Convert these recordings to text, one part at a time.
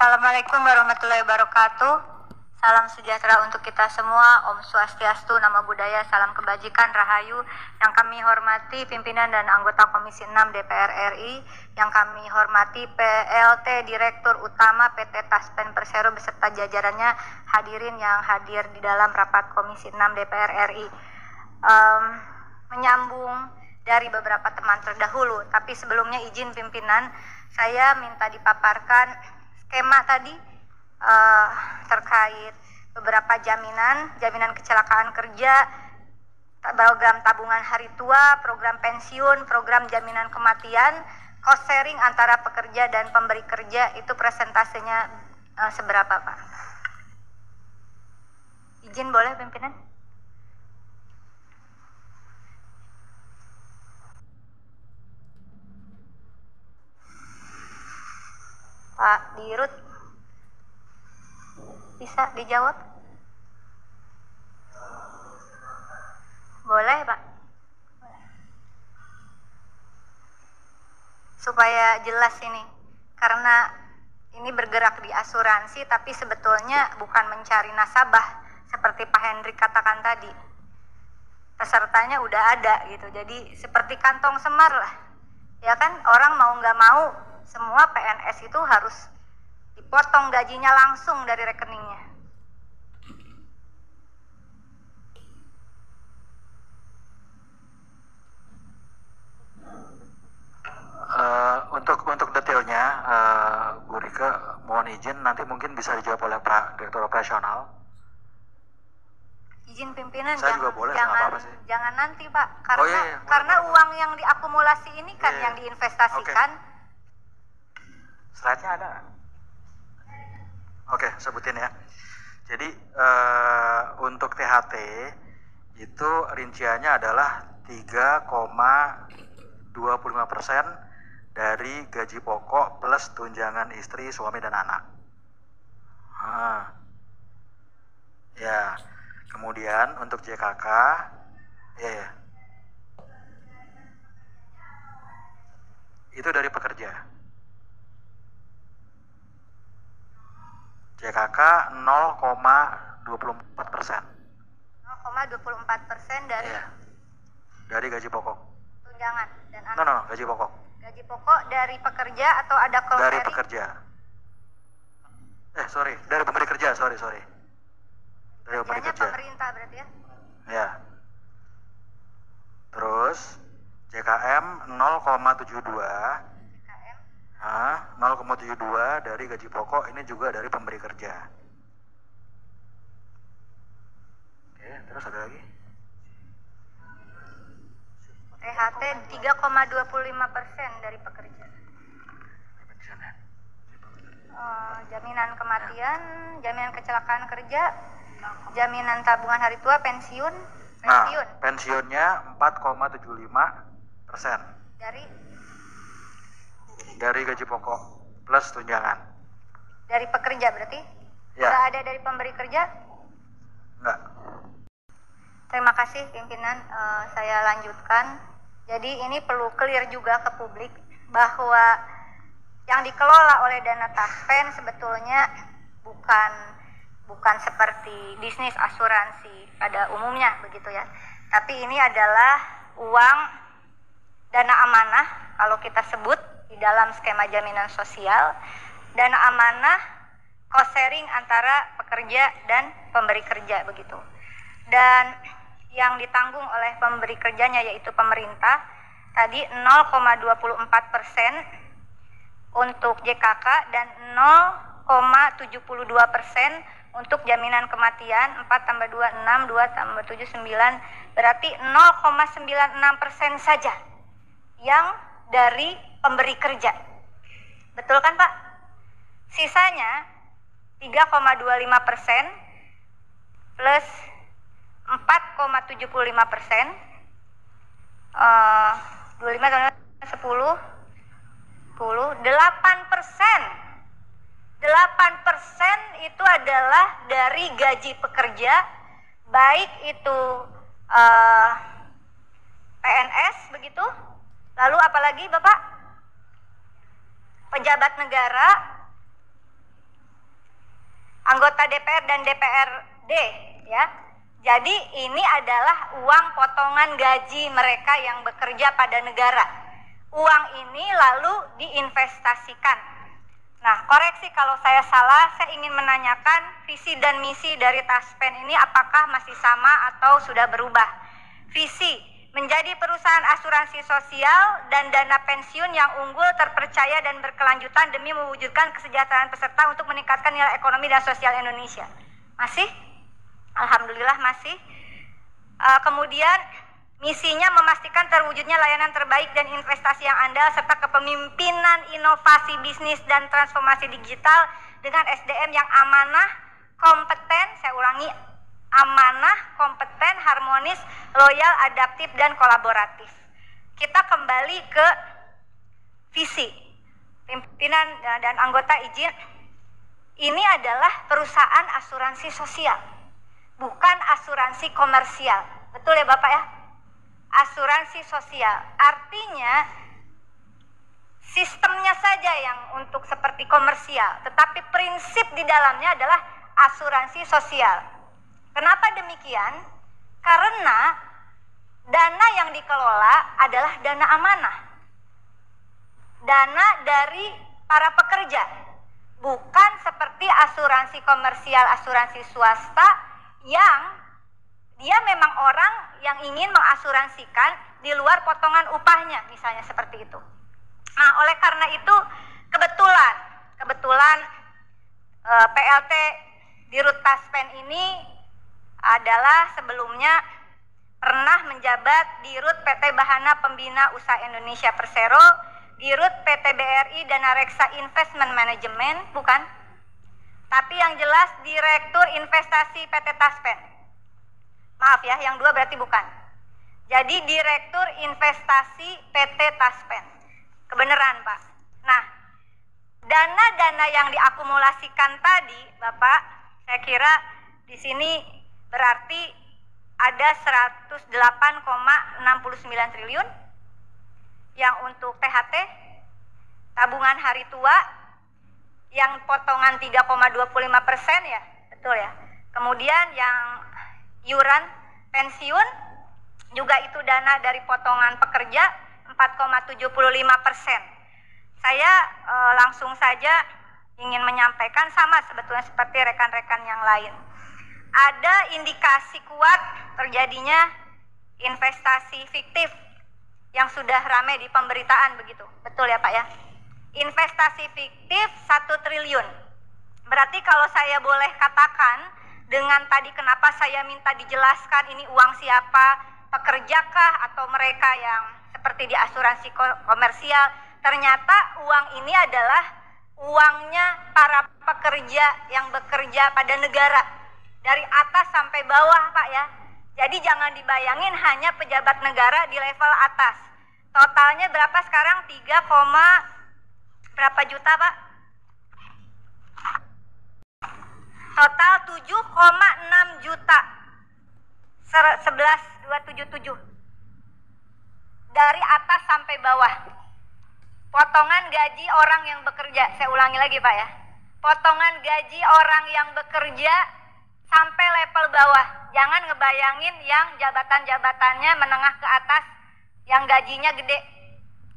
Assalamualaikum warahmatullahi wabarakatuh. Salam sejahtera untuk kita semua. Om Swastiastu, Namo Buddhaya, salam kebajikan, rahayu. Yang kami hormati pimpinan dan anggota Komisi 6 DPR RI, yang kami hormati PLT Direktur Utama PT Taspen Persero beserta jajarannya, hadirin yang hadir di dalam rapat Komisi 6 DPR RI. Menyambung dari beberapa teman terdahulu, tapi sebelumnya izin pimpinan, saya minta dipaparkan skema tadi terkait beberapa jaminan kecelakaan kerja, program tabungan hari tua, program pensiun, program jaminan kematian, cost sharing antara pekerja dan pemberi kerja, itu presentasenya seberapa, Pak? Izin boleh pimpinan? Pak Dirut, bisa dijawab? Boleh, Pak? Supaya jelas ini, karena ini bergerak di asuransi, tapi sebetulnya bukan mencari nasabah, seperti Pak Hendrik katakan tadi. Pesertanya udah ada gitu, jadi seperti kantong semar lah. Ya kan, orang mau nggak mau, semua PNS itu harus dipotong gajinya langsung dari rekeningnya. Untuk detailnya, Bu Rika, mohon izin nanti mungkin bisa dijawab oleh Pak Direktur Operasional. Izin pimpinan, Saya juga boleh, apa-apa sih. Jangan nanti, Pak, karena iya. karena uang yang diakumulasi ini kan yang diinvestasikan. Slide-nya ada. Oke, sebutin ya. Jadi untuk THT itu rinciannya adalah 3,25% dari gaji pokok plus tunjangan istri, suami dan anak. Ya. Kemudian untuk JKK, itu dari pekerja. JKK 0,24%. 0,24% dari dari gaji pokok. tunjangan dan anak. No, gaji pokok. Gaji pokok dari pekerja atau ada cost Dari sharing? pekerja. Dari pemberi kerja, sorry. Dari pemberi kerja. Pemerintah berarti ya? Ya. Terus JKM 0,72. JKM 0,72 dari gaji pokok, ini juga dari pemberi kerja. Oke, terus ada lagi. THT 3,25% dari pekerja. Jaminan kematian, jaminan kecelakaan kerja, jaminan tabungan hari tua, pensiun. Pensiunnya 4,75% dari gaji pokok plus tunjangan. Dari pekerja berarti? Ya. Nggak ada dari pemberi kerja? Enggak. Terima kasih pimpinan, saya lanjutkan. Jadi ini perlu clear juga ke publik bahwa yang dikelola oleh dana Taspen sebetulnya bukan seperti bisnis asuransi pada umumnya begitu ya. Tapi ini adalah uang dana amanah, kalau kita sebut di dalam skema jaminan sosial, dana amanah cost sharing antara pekerja dan pemberi kerja begitu. Dan yang ditanggung oleh pemberi kerjanya yaitu pemerintah tadi 0,24% untuk JKK dan 0,72% untuk jaminan kematian. 4 tambah 2, 6, 2 tambah 7, 9, berarti 0,96% saja yang dari pemberi kerja. Betul kan, Pak? Sisanya 3,25% plus 4,75%, 25 tambah 10, 8%. 8% itu adalah dari gaji pekerja, baik itu PNS begitu. Lalu apalagi Bapak? Pejabat negara, anggota DPR dan DPRD ya. Jadi ini adalah uang potongan gaji mereka yang bekerja pada negara. Uang ini lalu diinvestasikan. Nah, koreksi kalau saya salah, saya ingin menanyakan visi dan misi dari Taspen ini apakah masih sama atau sudah berubah. Visi, menjadi perusahaan asuransi sosial dan dana pensiun yang unggul, terpercaya dan berkelanjutan demi mewujudkan kesejahteraan peserta untuk meningkatkan nilai ekonomi dan sosial Indonesia. Masih? Alhamdulillah masih. Kemudian misinya memastikan terwujudnya layanan terbaik dan investasi yang andal serta kepemimpinan inovasi bisnis dan transformasi digital dengan SDM yang amanah, kompeten, saya ulangi, amanah, kompeten, harmonis, loyal, adaptif, dan kolaboratif. Kita kembali ke visi. Pimpinan dan anggota izin, ini adalah perusahaan asuransi sosial, bukan asuransi komersial. Betul ya Bapak ya? Asuransi sosial. Artinya sistemnya saja yang untuk seperti komersial, tetapi prinsip di dalamnya adalah asuransi sosial. Kenapa demikian? Karena dana yang dikelola adalah dana amanah. Dana dari para pekerja. Bukan seperti asuransi komersial, asuransi swasta yang dia memang orang yang ingin mengasuransikan di luar potongan upahnya, misalnya seperti itu. Nah, oleh karena itu kebetulan PLT Dirut Taspen ini adalah sebelumnya pernah menjabat Dirut PT Bahana Pembina Usaha Indonesia Persero, Dirut PT BRI Dana Reksa Investment Management, bukan? Tapi yang jelas Direktur Investasi PT Taspen. Maaf ya, yang dua berarti bukan. Jadi Direktur Investasi PT Taspen. Kebenaran Pak. Nah, dana-dana yang diakumulasikan tadi, Bapak, saya kira di sini berarti ada 108,69 triliun yang untuk THT, tabungan hari tua, yang potongan 3,25% ya, betul ya. Kemudian yang iuran pensiun juga itu dana dari potongan pekerja 4,75%. Saya langsung saja ingin menyampaikan sama sebetulnya seperti rekan-rekan yang lain. Ada indikasi kuat terjadinya investasi fiktif yang sudah ramai di pemberitaan begitu. Betul ya Pak ya? Investasi fiktif 1 triliun. Berarti kalau saya boleh katakan dengan tadi kenapa saya minta dijelaskan ini uang siapa, pekerjakah atau mereka yang seperti di asuransi komersial, ternyata uang ini adalah uangnya para pekerja yang bekerja pada negara dari atas sampai bawah Pak ya. Jadi jangan dibayangin hanya pejabat negara di level atas. Totalnya berapa sekarang? 3, berapa juta Pak? Total 7,6 juta 11.277 dari atas sampai bawah. Potongan gaji orang yang bekerja, saya ulangi lagi Pak ya, potongan gaji orang yang bekerja sampai level bawah. Jangan ngebayangin yang jabatan-jabatannya menengah ke atas yang gajinya gede.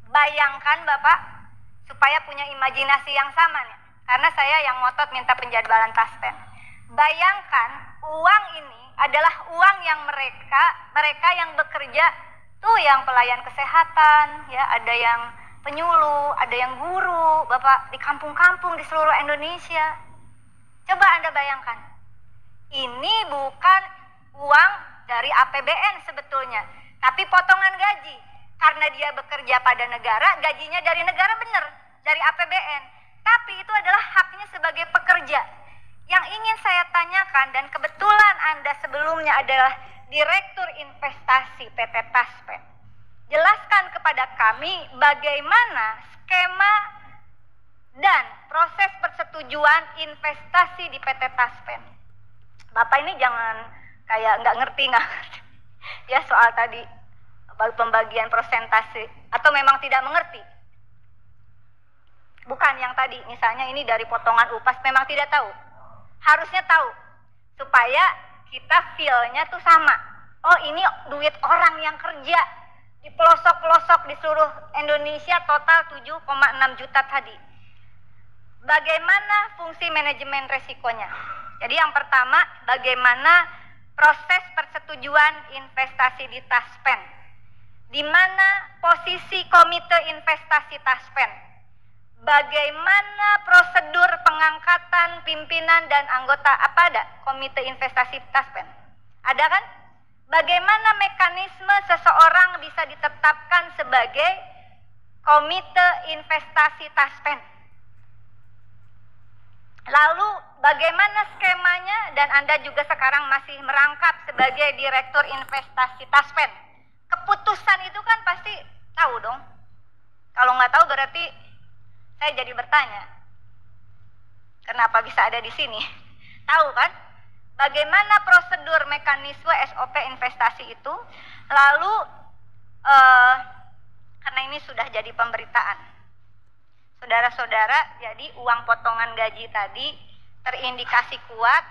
Bayangkan Bapak, supaya punya imajinasi yang sama nih, karena saya yang ngotot minta penjadwalan Taspen. Bayangkan uang ini adalah uang yang mereka yang bekerja tuh, yang pelayan kesehatan ya, ada yang penyuluh, ada yang guru Bapak di kampung-kampung di seluruh Indonesia. Coba Anda bayangkan, ini bukan uang dari APBN sebetulnya, tapi potongan gaji. Karena dia bekerja pada negara, gajinya dari negara benar, dari APBN. Tapi itu adalah haknya sebagai pekerja. Yang ingin saya tanyakan, dan kebetulan Anda sebelumnya adalah Direktur Investasi PT Taspen, jelaskan kepada kami bagaimana skema dan proses persetujuan investasi di PT Taspen. Bapak ini jangan kayak nggak ngerti ya soal tadi pembagian persentase, atau memang tidak mengerti. Bukan yang tadi misalnya ini dari potongan upah, memang tidak tahu. Harusnya tahu supaya kita feel-nya tuh sama. Oh, ini duit orang yang kerja di pelosok-pelosok di seluruh Indonesia, total 7,6 juta tadi. Bagaimana fungsi manajemen resikonya? Jadi yang pertama, bagaimana proses persetujuan investasi di Taspen? Di mana posisi komite investasi Taspen? Bagaimana prosedur pengangkatan pimpinan dan anggota? Apa ada komite investasi Taspen? Ada kan? Bagaimana mekanisme seseorang bisa ditetapkan sebagai komite investasi Taspen? Lalu bagaimana skemanya, dan Anda juga sekarang masih merangkap sebagai direktur investasi Taspen. Keputusan itu kan pasti tahu dong. Kalau nggak tahu berarti saya jadi bertanya, kenapa bisa ada di sini? Tahu kan? Bagaimana prosedur mekanisme SOP investasi itu? Lalu karena ini sudah jadi pemberitaan, saudara-saudara, jadi uang potongan gaji tadi terindikasi kuat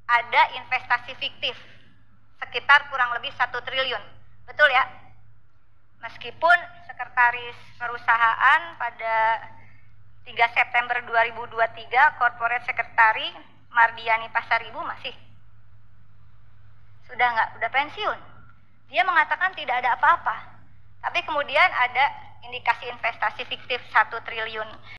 ada investasi fiktif sekitar kurang lebih 1 triliun. Betul ya? Meskipun sekretaris perusahaan pada 3 September 2023 corporate secretary Mardiani Pasaribu masih udah pensiun. Dia mengatakan tidak ada apa-apa. Tapi kemudian ada indikasi investasi fiktif 1 triliun.